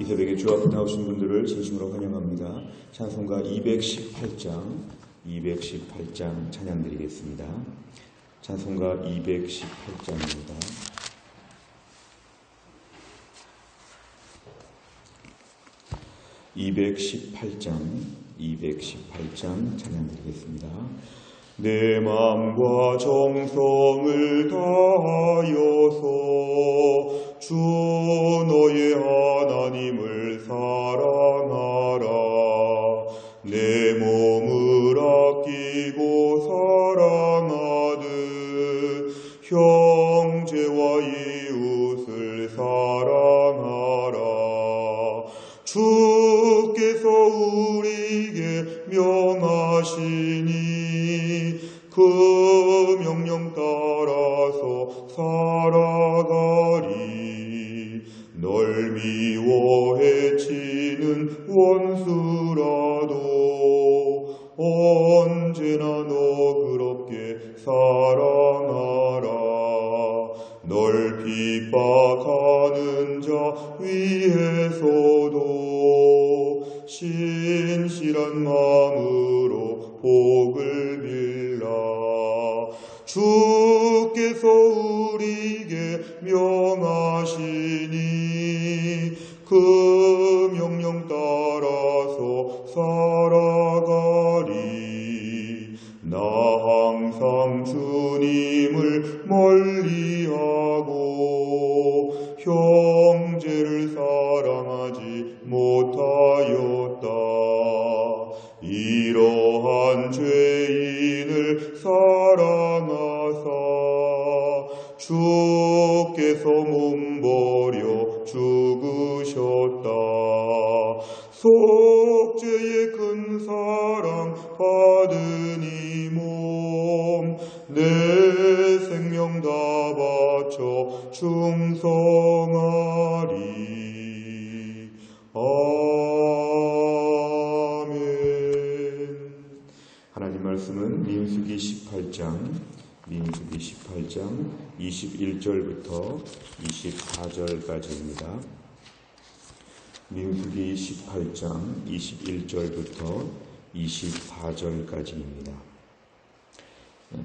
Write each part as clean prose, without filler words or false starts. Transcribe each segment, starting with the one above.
이 새벽에 주 앞에 나오신 분들을 진심으로 환영합니다. 찬송가 218장 찬양 드리겠습니다. 찬송가 218장입니다. (218장) 찬양 드리겠습니다. 내 마음과 정성을 다하여서 주 너의 하나님을 사랑하라. 내 몸을 아끼고 사랑하듯 형제와 이웃을 사랑하라. 주께서 우리에게 명하시니 그 명령 따라서 살아가리. 널 미워 해치는 원수라도 언제나 너그럽게 사랑하라. 널 핍박하는 자 위에서도 신실한 마음으로 복을 빌라. 주께서 우리에게 명하시니 그 명령 따라서 살아가리. 나 항상 주님을 멀리하고 형제를 사랑하지 못하였다. 이러한 죄인을 사랑하사 주께서 몸버려 죽으셨다. 속죄의 큰 사랑 받은 이 몸 내 생명 다 바쳐 충성하리. 아멘. 하나님 말씀은 민수기 18장 21절부터 24절까지입니다. 민수기 18장 21절부터 24절까지입니다.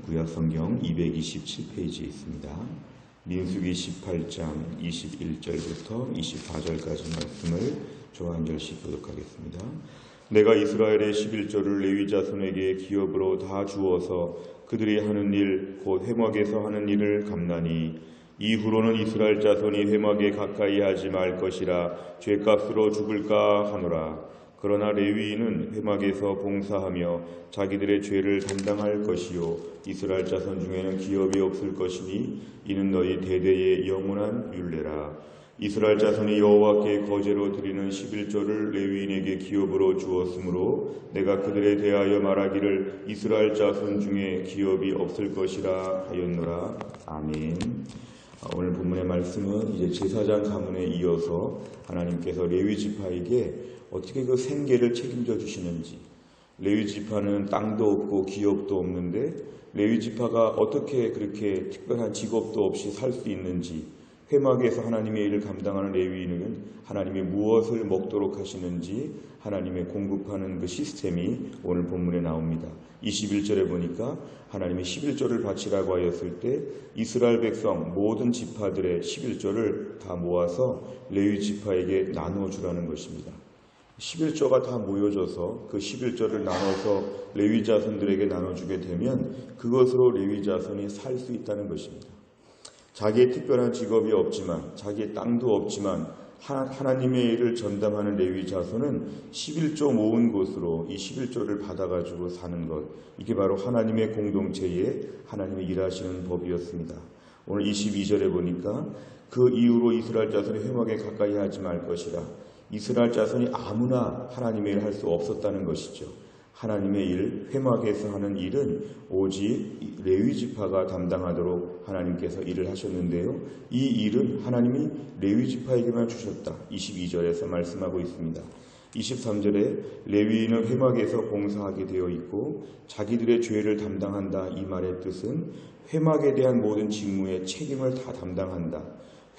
구약성경 227페이지에 있습니다. 민수기 18장 21절부터 24절까지 말씀을 저 한 절씩 교독하겠습니다. 내가 이스라엘의 11조를 레위 자손에게 기업으로 다 주어서 그들이 하는 일 곧 회막에서 하는 일을 갚나니 이후로는 이스라엘 자손이 회막에 가까이 하지 말 것이라 죄값으로 죽을까 하노라. 그러나 레위인은 회막에서 봉사하며 자기들의 죄를 담당할 것이요 이스라엘 자손 중에는 기업이 없을 것이니 이는 너희 대대의 영원한 율례라. 이스라엘 자손이 여호와께 거제로 드리는 11조를 레위인에게 기업으로 주었으므로 내가 그들에 대하여 말하기를 이스라엘 자손 중에 기업이 없을 것이라 하였노라. 아멘. 오늘 본문의 말씀은 이제 제사장 가문에 이어서 하나님께서 레위 지파에게 어떻게 그 생계를 책임져 주시는지, 레위 지파는 땅도 없고 기업도 없는데 레위 지파가 어떻게 그렇게 특별한 직업도 없이 살 수 있는지, 회막에서 하나님의 일을 감당하는 레위인은 하나님이 무엇을 먹도록 하시는지 하나님의 공급하는 그 시스템이 오늘 본문에 나옵니다. 21절에 보니까 하나님이 11조를 바치라고 하였을 때 이스라엘 백성 모든 지파들의 11조를 다 모아서 레위 지파에게 나눠주라는 것입니다. 11조가 다 모여져서 그 11조를 나눠서 레위 자손들에게 나눠주게 되면 그것으로 레위 자손이 살 수 있다는 것입니다. 자기의 특별한 직업이 없지만, 자기의 땅도 없지만 하나님의 일을 전담하는 레위 자손은 11조 모은 곳으로 이 11조를 받아가지고 사는 것, 이게 바로 하나님의 공동체에 하나님의 일하시는 법이었습니다. 오늘 22절에 보니까 그 이후로 이스라엘 자손이 회막에 가까이 하지 말 것이라. 이스라엘 자손이 아무나 하나님의 일을 할 수 없었다는 것이죠. 하나님의 일, 회막에서 하는 일은 오직 레위 지파가 담당하도록 하나님께서 일을 하셨는데요. 이 일은 하나님이 레위 지파에게만 주셨다. 22절에서 말씀하고 있습니다. 23절에 레위인은 회막에서 봉사하게 되어 있고 자기들의 죄를 담당한다. 이 말의 뜻은 회막에 대한 모든 직무의 책임을 다 담당한다.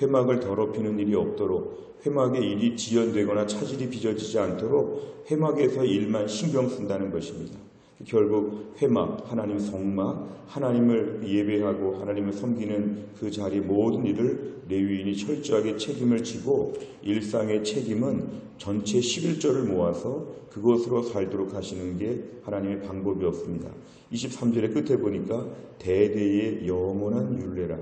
회막을 더럽히는 일이 없도록, 회막의 일이 지연되거나 차질이 빚어지지 않도록 회막에서 일만 신경 쓴다는 것입니다. 결국 회막, 하나님 성막, 하나님을 예배하고 하나님을 섬기는 그 자리 모든 일을 레위인이 철저하게 책임을 지고, 일상의 책임은 전체 11조를 모아서 그것으로 살도록 하시는 게 하나님의 방법이었습니다. 23절의 끝에 보니까 대대의 영원한 율례라.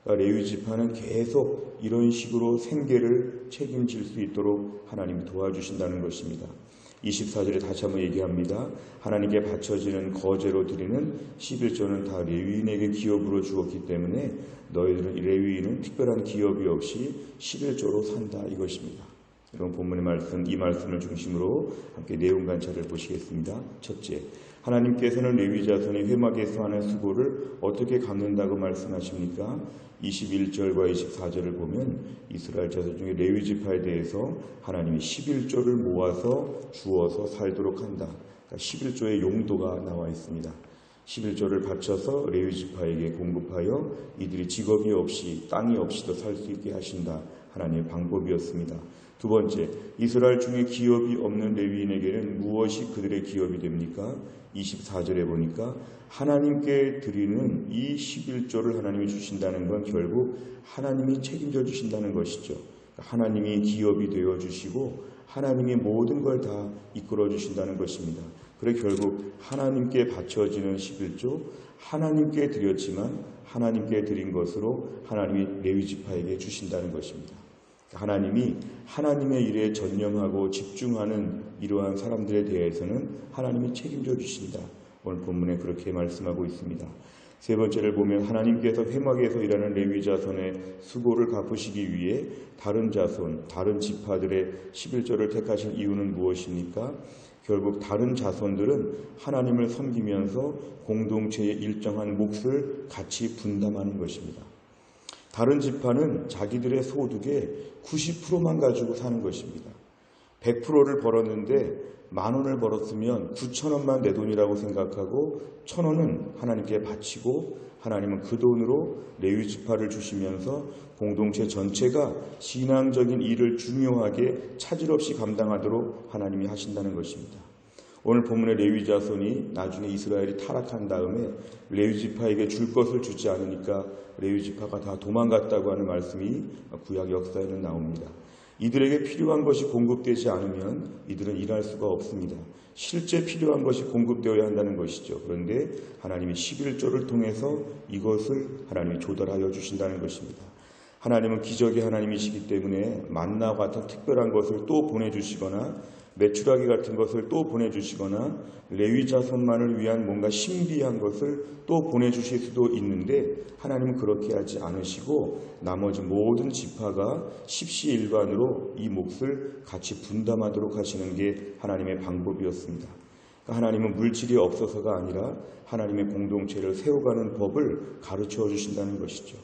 레위 지파는 계속 이런 식으로 생계를 책임질 수 있도록 하나님이 도와주신다는 것입니다. 24절에 다시 한번 얘기합니다. 하나님께 바쳐지는 거제로 드리는 11조는 다 레위인에게 기업으로 주었기 때문에 너희들은 레위인은 특별한 기업이 없이 11조로 산다, 이것입니다. 이런 본문의 말씀, 이 말씀을 중심으로 함께 내용 관찰을 보시겠습니다. 첫째, 하나님께서는 레위 자손이 회막에서 하는 수고를 어떻게 갚는다고 말씀하십니까? 21절과 24절을 보면 이스라엘 자손 중에 레위 지파에 대해서 하나님이 11조를 모아서 주어서 살도록 한다. 그러니까 11조의 용도가 나와 있습니다. 11조를 바쳐서 레위 지파에게 공급하여 이들이 직업이 없이, 땅이 없이도 살 수 있게 하신다. 하나님의 방법이었습니다. 두 번째, 이스라엘 중에 기업이 없는 레위인에게는 무엇이 그들의 기업이 됩니까? 24절에 보니까 하나님께 드리는 이 11조를 하나님이 주신다는 건 결국 하나님이 책임져 주신다는 것이죠. 하나님이 기업이 되어 주시고 하나님이 모든 걸 다 이끌어 주신다는 것입니다. 그래 결국 하나님께 바쳐지는 11조, 하나님께 드렸지만 하나님께 드린 것으로 하나님이 레위 지파에게 주신다는 것입니다. 하나님이 하나님의 일에 전념하고 집중하는 이러한 사람들에 대해서는 하나님이 책임져 주신다. 오늘 본문에 그렇게 말씀하고 있습니다. 세 번째를 보면 하나님께서 회막에서 일하는 레위 자손의 수고를 갚으시기 위해 다른 자손, 다른 지파들의 11조를 택하신 이유는 무엇입니까? 결국 다른 자손들은 하나님을 섬기면서 공동체의 일정한 몫을 같이 분담하는 것입니다. 다른 지파는 자기들의 소득의 90%만 가지고 사는 것입니다. 100%를 벌었는데 10,000원을 벌었으면 9,000원만 내 돈이라고 생각하고 1,000원은 하나님께 바치고 하나님은 그 돈으로 레위 지파를 주시면서 공동체 전체가 신앙적인 일을 중요하게 차질 없이 감당하도록 하나님이 하신다는 것입니다. 오늘 본문의 레위 자손이 나중에 이스라엘이 타락한 다음에 레위 지파에게 줄 것을 주지 않으니까 레위 지파가 다 도망갔다고 하는 말씀이 구약 역사에는 나옵니다. 이들에게 필요한 것이 공급되지 않으면 이들은 일할 수가 없습니다. 실제 필요한 것이 공급되어야 한다는 것이죠. 그런데 하나님이 11조를 통해서 이것을 하나님이 조달하여 주신다는 것입니다. 하나님은 기적의 하나님이시기 때문에 만나와 같은 특별한 것을 또 보내주시거나 메추라기 같은 것을 또 보내주시거나 레위 자손만을 위한 뭔가 신비한 것을 또 보내주실 수도 있는데 하나님은 그렇게 하지 않으시고 나머지 모든 지파가 십시일반으로 이 몫을 같이 분담하도록 하시는 게 하나님의 방법이었습니다. 그러니까 하나님은 물질이 없어서가 아니라 하나님의 공동체를 세워가는 법을 가르쳐 주신다는 것이죠.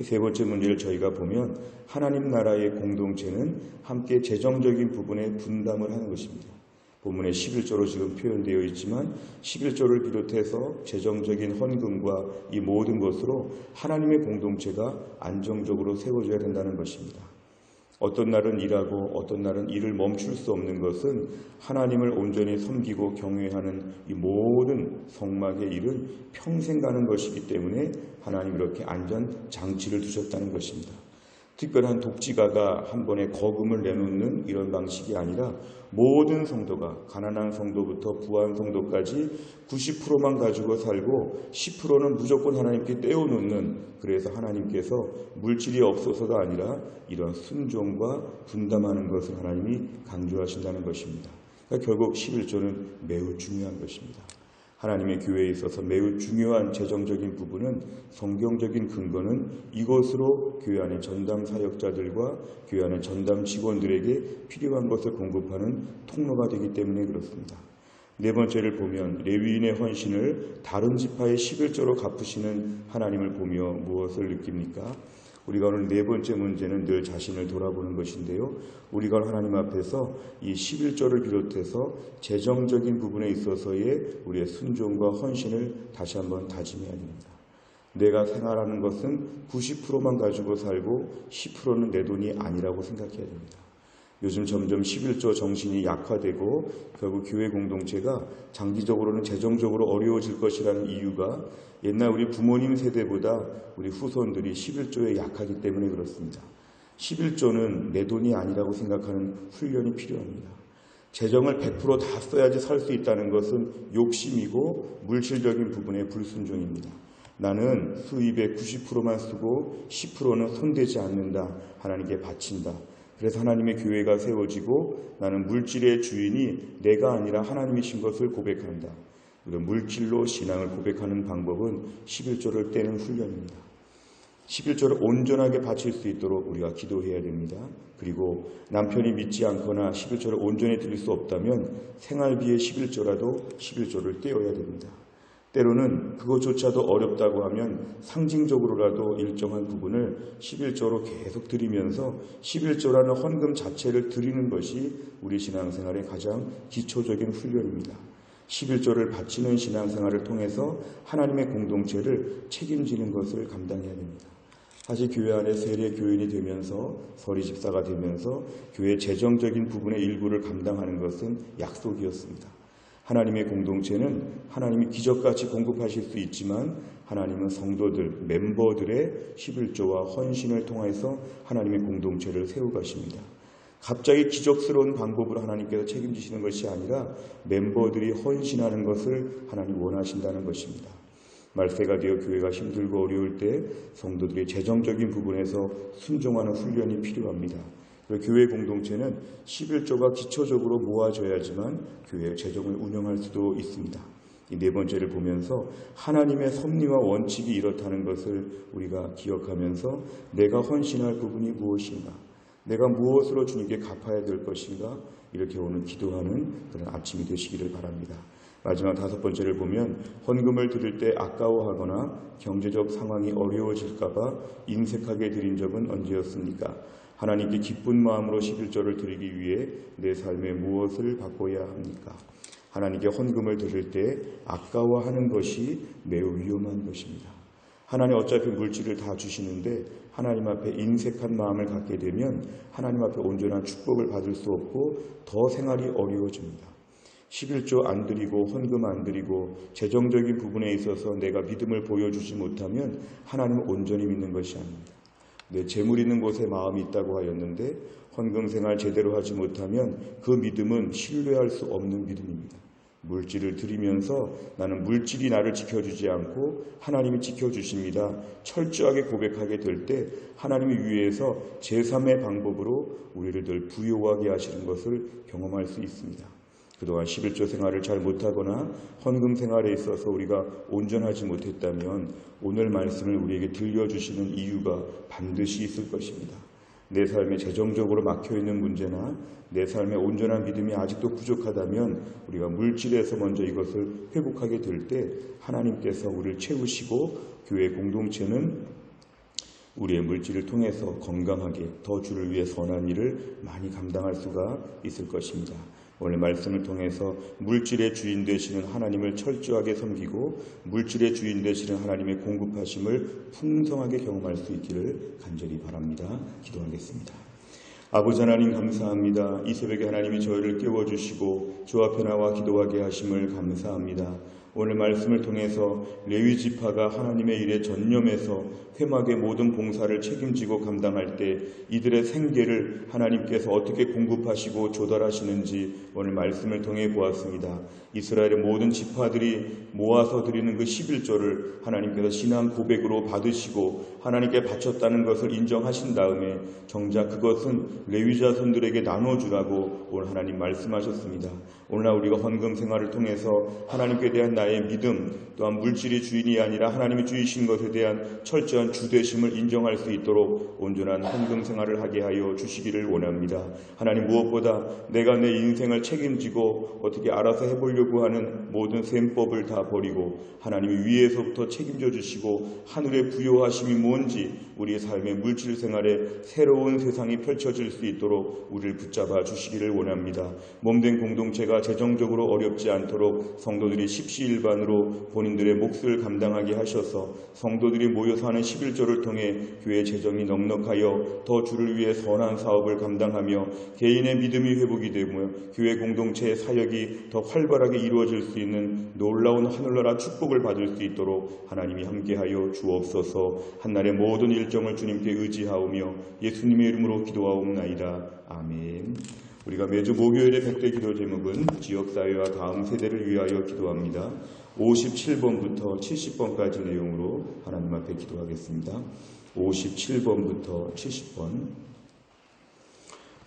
세 번째 문제를 저희가 보면 하나님 나라의 공동체는 함께 재정적인 부분에 분담을 하는 것입니다. 본문에 11조로 지금 표현되어 있지만 11조를 비롯해서 재정적인 헌금과 이 모든 것으로 하나님의 공동체가 안정적으로 세워져야 된다는 것입니다. 어떤 날은 일하고 어떤 날은 일을 멈출 수 없는 것은 하나님을 온전히 섬기고 경외하는 이 모든 성막의 일은 평생 가는 것이기 때문에 하나님 이렇게 안전 장치를 두셨다는 것입니다. 특별한 독지가가 한 번에 거금을 내놓는 이런 방식이 아니라 모든 성도가 가난한 성도부터 부한 성도까지 90%만 가지고 살고 10%는 무조건 하나님께 떼어놓는, 그래서 하나님께서 물질이 없어서가 아니라 이런 순종과 분담하는 것을 하나님이 강조하신다는 것입니다. 그러니까 결국 11조는 매우 중요한 것입니다. 하나님의 교회에 있어서 매우 중요한 재정적인 부분은 성경적인 근거는 이것으로 교회 안의 전담 사역자들과 교회 안의 전담 직원들에게 필요한 것을 공급하는 통로가 되기 때문에 그렇습니다. 네 번째를 보면 레위인의 헌신을 다른 지파의 11조로 갚으시는 하나님을 보며 무엇을 느낍니까? 우리가 오늘 네 번째 문제는 늘 자신을 돌아보는 것인데요. 우리가 하나님 앞에서 이 11조를 비롯해서 재정적인 부분에 있어서의 우리의 순종과 헌신을 다시 한번 다짐해야 됩니다. 내가 생활하는 것은 90%만 가지고 살고 10%는 내 돈이 아니라고 생각해야 됩니다. 요즘 점점 11조 정신이 약화되고 결국 교회 공동체가 장기적으로는 재정적으로 어려워질 것이라는 이유가 옛날 우리 부모님 세대보다 우리 후손들이 11조에 약하기 때문에 그렇습니다. 11조는 내 돈이 아니라고 생각하는 훈련이 필요합니다. 재정을 100% 다 써야지 살 수 있다는 것은 욕심이고 물질적인 부분의 불순종입니다. 나는 수입의 90%만 쓰고 10%는 손대지 않는다. 하나님께 바친다. 그래서 하나님의 교회가 세워지고 나는 물질의 주인이 내가 아니라 하나님이신 것을 고백한다. 물질로 신앙을 고백하는 방법은 11조를 떼는 훈련입니다. 11조를 온전하게 바칠 수 있도록 우리가 기도해야 됩니다. 그리고 남편이 믿지 않거나 11조를 온전히 드릴 수 없다면 생활비의 11조라도 11조를 떼어야 됩니다. 때로는 그것조차도 어렵다고 하면 상징적으로라도 일정한 부분을 11조로 계속 드리면서 11조라는 헌금 자체를 드리는 것이 우리 신앙생활의 가장 기초적인 훈련입니다. 11조를 바치는 신앙생활을 통해서 하나님의 공동체를 책임지는 것을 감당해야 됩니다. 사실 교회 안에 세례 교인이 되면서 서리 집사가 되면서 교회 재정적인 부분의 일부를 감당하는 것은 약속이었습니다. 하나님의 공동체는 하나님이 기적같이 공급하실 수 있지만 하나님은 성도들, 멤버들의 11조와 헌신을 통해서 하나님의 공동체를 세워가십니다. 갑자기 기적스러운 방법으로 하나님께서 책임지시는 것이 아니라 멤버들이 헌신하는 것을 하나님 원하신다는 것입니다. 말세가 되어 교회가 힘들고 어려울 때 성도들이 재정적인 부분에서 순종하는 훈련이 필요합니다. 교회 공동체는 11조가 기초적으로 모아져야지만 교회의 재정을 운영할 수도 있습니다. 이 네 번째를 보면서 하나님의 섭리와 원칙이 이렇다는 것을 우리가 기억하면서 내가 헌신할 부분이 무엇인가, 내가 무엇으로 주님께 갚아야 될 것인가, 이렇게 오늘 기도하는 그런 아침이 되시기를 바랍니다. 마지막 다섯 번째를 보면 헌금을 드릴 때 아까워하거나 경제적 상황이 어려워질까 봐 인색하게 드린 적은 언제였습니까? 하나님께 기쁜 마음으로 11조를 드리기 위해 내 삶에 무엇을 바꿔야 합니까? 하나님께 헌금을 드릴 때 아까워하는 것이 매우 위험한 것입니다. 하나님 어차피 물질을 다 주시는데 하나님 앞에 인색한 마음을 갖게 되면 하나님 앞에 온전한 축복을 받을 수 없고 더 생활이 어려워집니다. 11조 안 드리고 헌금 안 드리고 재정적인 부분에 있어서 내가 믿음을 보여주지 못하면 하나님을 온전히 믿는 것이 아닙니다. 내 재물 있는 곳에 마음이 있다고 하였는데 헌금 생활 제대로 하지 못하면 그 믿음은 신뢰할 수 없는 믿음입니다. 물질을 드리면서 나는 물질이 나를 지켜주지 않고 하나님이 지켜주십니다. 철저하게 고백하게 될 때 하나님이 위에서 제3의 방법으로 우리를 늘 부요하게 하시는 것을 경험할 수 있습니다. 그동안 11조 생활을 잘 못하거나 헌금 생활에 있어서 우리가 온전하지 못했다면 오늘 말씀을 우리에게 들려주시는 이유가 반드시 있을 것입니다. 내 삶에 재정적으로 막혀있는 문제나 내 삶에 온전한 믿음이 아직도 부족하다면 우리가 물질에서 먼저 이것을 회복하게 될 때 하나님께서 우리를 채우시고 교회 공동체는 우리의 물질을 통해서 건강하게 더 주를 위해 선한 일을 많이 감당할 수가 있을 것입니다. 오늘 말씀을 통해서 물질의 주인 되시는 하나님을 철저하게 섬기고 물질의 주인 되시는 하나님의 공급하심을 풍성하게 경험할 수 있기를 간절히 바랍니다. 기도하겠습니다. 아버지 하나님 감사합니다. 이 새벽에 하나님이 저희를 깨워주시고 주 앞에 나와 기도하게 하심을 감사합니다. 오늘 말씀을 통해서 레위 지파가 하나님의 일에 전념해서 회막의 모든 봉사를 책임지고 감당할 때 이들의 생계를 하나님께서 어떻게 공급하시고 조달하시는지 오늘 말씀을 통해 보았습니다. 이스라엘의 모든 지파들이 모아서 드리는 그 11조를 하나님께서 신앙 고백으로 받으시고 하나님께 바쳤다는 것을 인정하신 다음에 정작 그것은 레위 자손들에게 나눠주라고 오늘 하나님 말씀하셨습니다. 오늘날 우리가 헌금 생활을 통해서 하나님께 대한 나의 믿음, 또한 물질이 주인이 아니라 하나님이 주이신 것에 대한 철저한 주되심을 인정할 수 있도록 온전한 헌금 생활을 하게 하여 주시기를 원합니다. 하나님 무엇보다 내가 내 인생을 책임지고 어떻게 알아서 해보려고 하는 모든 셈법을 다 버리고 하나님이 위에서부터 책임져 주시고 하늘의 부요하심이 뭔지 우리의 삶의 물질 생활에 새로운 세상이 펼쳐질 수 있도록 우리를 붙잡아 주시기를 원합니다. 몸된 공동체가 재정적으로 어렵지 않도록 성도들이 십시일 일반으로 본인들의 몫을 감당하게 하셔서 성도들이 모여서 하는 11조를 통해 교회 재정이 넉넉하여 더 주를 위해 선한 사업을 감당하며 개인의 믿음이 회복이 되며 교회 공동체의 사역이 더 활발하게 이루어질 수 있는 놀라운 하늘나라 축복을 받을 수 있도록 하나님이 함께하여 주옵소서. 한날의 모든 일정을 주님께 의지하오며 예수님의 이름으로 기도하옵나이다. 아멘. 우리가 매주 목요일의 백대 기도 제목은 지역사회와 다음 세대를 위하여 기도합니다. 57번부터 70번까지 내용으로 하나님 앞에 기도하겠습니다. 57번부터 70번.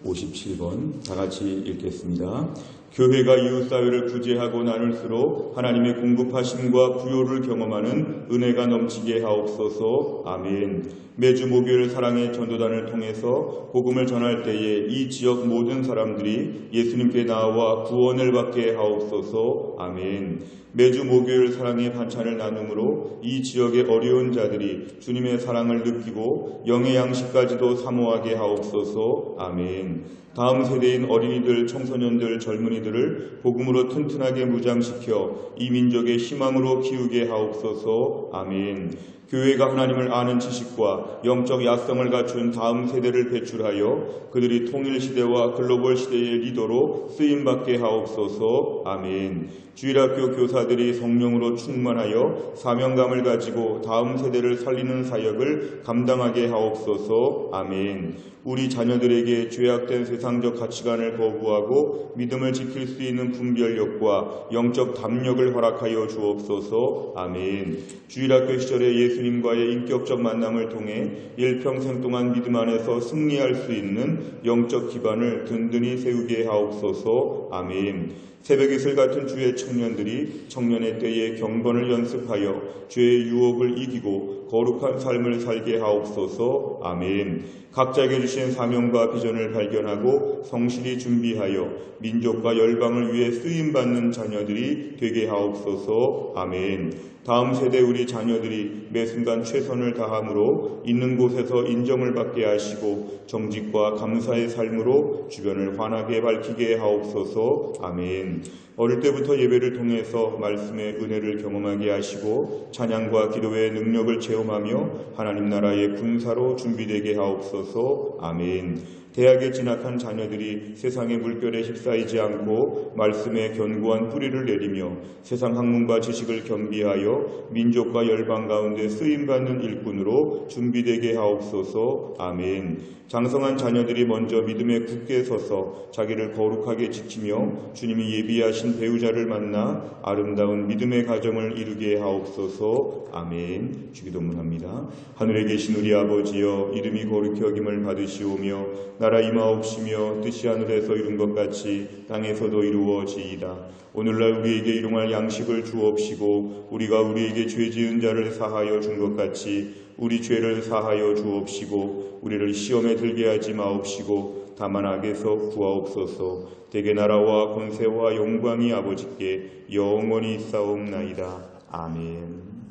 57번 다 같이 읽겠습니다. 교회가 이웃사회를 구제하고 나눌수록 하나님의 공급하심과 부요를 경험하는 은혜가 넘치게 하옵소서. 아멘. 매주 목요일 사랑의 전도단을 통해서 복음을 전할 때에 이 지역 모든 사람들이 예수님께 나와 구원을 받게 하옵소서. 아멘. 매주 목요일 사랑의 반찬을 나눔으로 이 지역의 어려운 자들이 주님의 사랑을 느끼고 영의 양식까지도 사모하게 하옵소서. 아멘. 다음 세대인 어린이들, 청소년들, 젊은이들을 복음으로 튼튼하게 무장시켜 이 민족의 희망으로 키우게 하옵소서. 아멘. 교회가 하나님을 아는 지식과 영적 야성을 갖춘 다음 세대를 배출하여 그들이 통일시대와 글로벌 시대의 리더로 쓰임받게 하옵소서. 아멘. 주일학교 교사들이 성령으로 충만하여 사명감을 가지고 다음 세대를 살리는 사역을 감당하게 하옵소서. 아멘. 우리 자녀들에게 죄악된 세상적 가치관을 거부하고 믿음을 지킬 수 있는 분별력과 영적 담력을 허락하여 주옵소서. 아멘. 주일학교 시절에 예수님과의 인격적 만남을 통해 일평생 동안 믿음 안에서 승리할 수 있는 영적 기반을 든든히 세우게 하옵소서. 아멘. 새벽 이슬 같은 주의 청년들이 청년의 때에 경건을 연습하여 죄의 유혹을 이기고 거룩한 삶을 살게 하옵소서. 아멘. 각자에게 주신 사명과 비전을 발견하고 성실히 준비하여 민족과 열방을 위해 쓰임받는 자녀들이 되게 하옵소서. 아멘. 다음 세대 우리 자녀들이 매 순간 최선을 다함으로 있는 곳에서 인정을 받게 하시고 정직과 감사의 삶으로 주변을 환하게 밝히게 하옵소서. 아멘. 어릴 때부터 예배를 통해서 말씀의 은혜를 경험하게 하시고 찬양과 기도의 능력을 체험하며 하나님 나라의 군사로 준비되게 하옵소서. 아멘. 대학에 진학한 자녀들이 세상의 물결에 휩싸이지 않고 말씀의 견고한 뿌리를 내리며 세상 학문과 지식을 겸비하여 민족과 열방 가운데 쓰임받는 일꾼으로 준비되게 하옵소서. 아멘. 장성한 자녀들이 먼저 믿음에 굳게 서서 자기를 거룩하게 지키며 주님이 예비하신 배우자를 만나 아름다운 믿음의 가정을 이루게 하옵소서. 아멘. 주기도문합니다. 하늘에 계신 우리 아버지여, 이름이 거룩히 여김을 받으시오며 나라 임하옵시며 뜻이 하늘에서 이룬 것 같이 땅에서도 이루어지이다. 오늘날 우리에게 일용할 양식을 주옵시고 우리가 우리에게 죄 지은 자를 사하여 준 것 같이 우리 죄를 사하여 주옵시고 우리를 시험에 들게 하지 마옵시고 다만 악에서 구하옵소서. 대개 나라와 권세와 영광이 아버지께 영원히 있사옵나이다. 아멘.